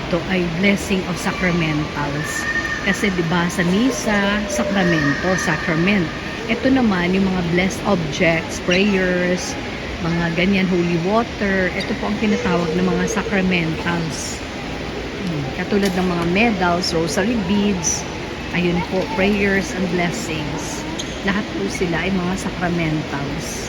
dito ay blessing of sacramentals. Kasi 'di ba sa misa, sakramento, sacrament. Ito naman yung mga blessed objects, prayers, mga ganyan, holy water. Ito po ang tinatawag ng mga sacramentals. Katulad ng mga medals, rosary beads, ayun po, prayers and blessings. Lahat po sila ay mga sacramentals.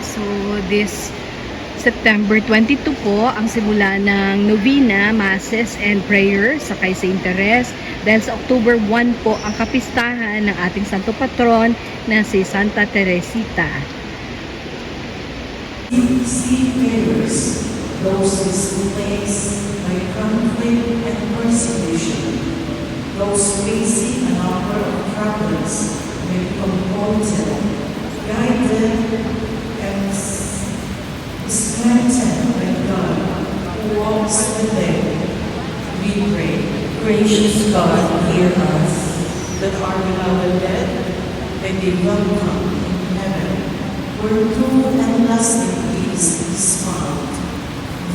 So, this September 22 po ang simula ng novena, masses, and prayers sa kay Saint Therese. Dahil sa October 1 po ang kapistahan ng ating Santo Patron na si Santa Teresita. See prayers, those displaced by conflict and persecution, those facing a number of troubles with composure, guided and strengthened by God who walks with them. We pray, gracious God, hear us, that our beloved dead may be welcomed in heaven, where true and lasting peace is found.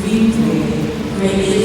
We pray, gracious